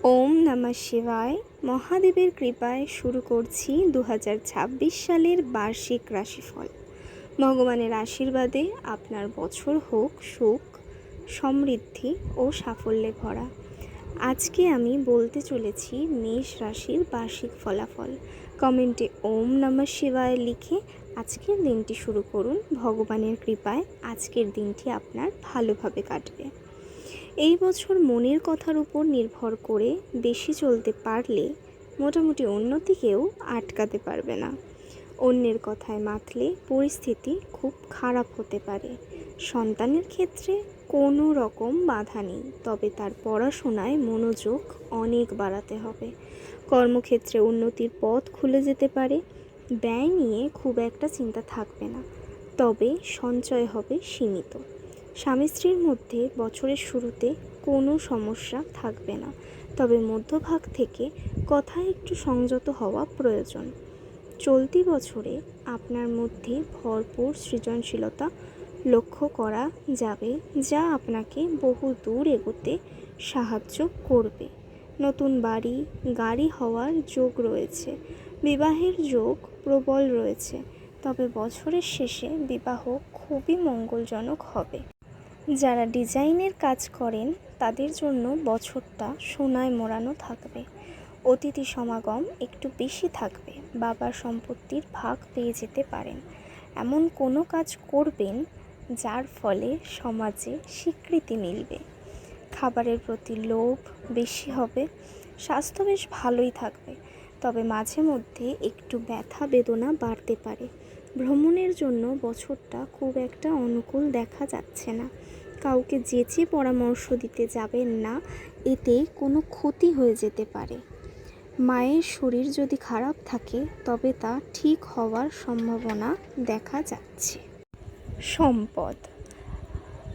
ওম নমঃ শিবায়। মহাদেবের কৃপায় শুরু করছি 2026 সালের বার্ষিক রাশিফল। ভগবানের আশীর্বাদে আপনার বছর হোক সুখ, সমৃদ্ধি ও সাফল্যে ভরা। আজকে আমি বলতে চলেছি মেষ রাশির বার্ষিক ফলাফল। কমেন্টে ওম নমঃ শিবায় লিখে আজকের দিনটি শুরু করুন। ভগবানের কৃপায় আজকের দিনটি আপনার ভালোভাবে কাটবে। এই বছর মনের কথার উপর নির্ভর করে বেশি চলতে পারলে মোটামুটি উন্নতিকেও আটকাতে পারবে না। অন্যের কথায় মাতলে পরিস্থিতি খুব খারাপ হতে পারে। সন্তানের ক্ষেত্রে কোনো রকম বাধা নেই, তবে তার পড়াশোনায় মনোযোগ অনেক বাড়াতে হবে। কর্মক্ষেত্রে উন্নতির পথ খুলে যেতে পারে। ব্যয় নিয়ে খুব একটা চিন্তা থাকবে না, তবে সঞ্চয় হবে সীমিত। স্বামী স্ত্রীর মধ্যে বছরের শুরুতে কোনো সমস্যা থাকবে না, তবে মধ্যভাগ থেকে কথায় একটু সংযত হওয়া প্রয়োজন। চলতি বছরে আপনার মধ্যে ভরপুর সৃজনশীলতা লক্ষ্য করা যাবে, যা আপনাকে বহু দূর এগোতে সাহায্য করবে। নতুন বাড়ি গাড়ি হওয়ার যোগ রয়েছে। বিবাহের যোগ প্রবল রয়েছে, তবে বছরের শেষে বিবাহ খুবই মঙ্গলজনক হবে। যারা ডিজাইনের কাজ করেন তাদের জন্য বছরটা সোনায় মোড়ানো থাকবে। অতিথি সমাগম একটু বেশি থাকবে। বাবার সম্পত্তির ভাগ পেয়ে যেতে পারেন। এমন কোনো কাজ করবেন যার ফলে সমাজে স্বীকৃতি মিলবে। খাবারের প্রতি লোভ বেশি হবে। স্বাস্থ্য বেশ ভালোই থাকবে, তবে মাঝে মধ্যে একটু ব্যথা বেদনা বাড়তে পারে। ভ্রমণের জন্য বছরটা খুব একটা অনুকূল দেখা যাচ্ছে না। কাউকে যেচে পরামর্শ দিতে যাবেন না, এতে কোনো ক্ষতি হয়ে যেতে পারে। মায়ের শরীর যদি খারাপ থাকে তবে তা ঠিক হওয়ার সম্ভাবনা দেখা যাচ্ছে। সম্পদ।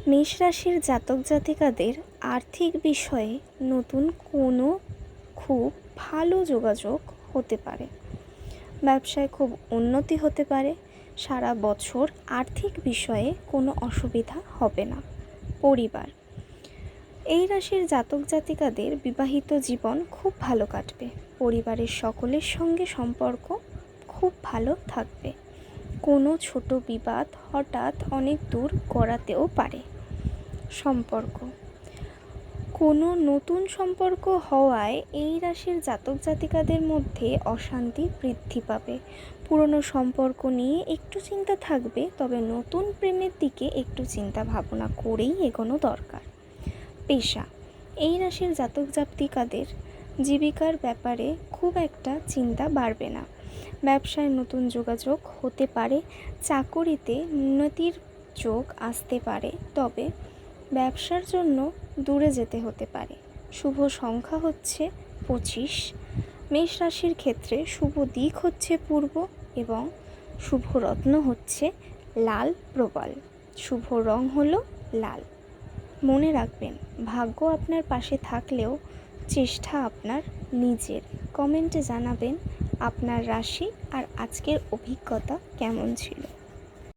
মেষ রাশির জাতক জাতিকাদের আর্থিক বিষয়ে নতুন কোনো খুব ভালো যোগাযোগ হতে পারে। ব্যবসায় খুব উন্নতি হতে পারে। সারা বছর আর্থিক বিষয়ে কোনো অসুবিধা হবে না। পরিবার। এই রাশির জাতক জাতিকাদের বিবাহিত জীবন খুব ভালো কাটবে। পরিবারের সকলের সঙ্গে সম্পর্ক খুব ভালো থাকবে। কোনো ছোট বিবাদ হঠাৎ অনেক দূর গড়াতেও পারে। সম্পর্ক। কোনো নতুন সম্পর্ক হওয়ায় এই রাশির জাতক জাতিকাদের মধ্যে অশান্তি বৃদ্ধি পাবে। পুরনো সম্পর্ক নিয়ে একটু চিন্তা থাকবে, তবে নতুন প্রেমের দিকে একটু চিন্তা ভাবনা করেই এগোনো দরকার। পেশা। এই রাশির জাতক জাতিকাদের জীবিকার ব্যাপারে খুব একটা চিন্তা বাড়বে না। ব্যবসায় নতুন যোগাযোগ হতে পারে। চাকরিতে উন্নতির যোগ আসতে পারে, তবে ব্যবসার জন্য দূরে যেতে হতে পারে। শুভ সংখ্যা হচ্ছে 25। মেষ রাশির ক্ষেত্রে শুভ দিক হচ্ছে পূর্ব এবং শুভ রত্ন হচ্ছে লাল প্রবাল। শুভ রং হলো লাল। মনে রাখবেন, ভাগ্য আপনার পাশে থাকলেও চেষ্টা আপনার নিজের। কমেন্টে জানাবেন আপনার রাশি আর আজকের অভিজ্ঞতা কেমন ছিল।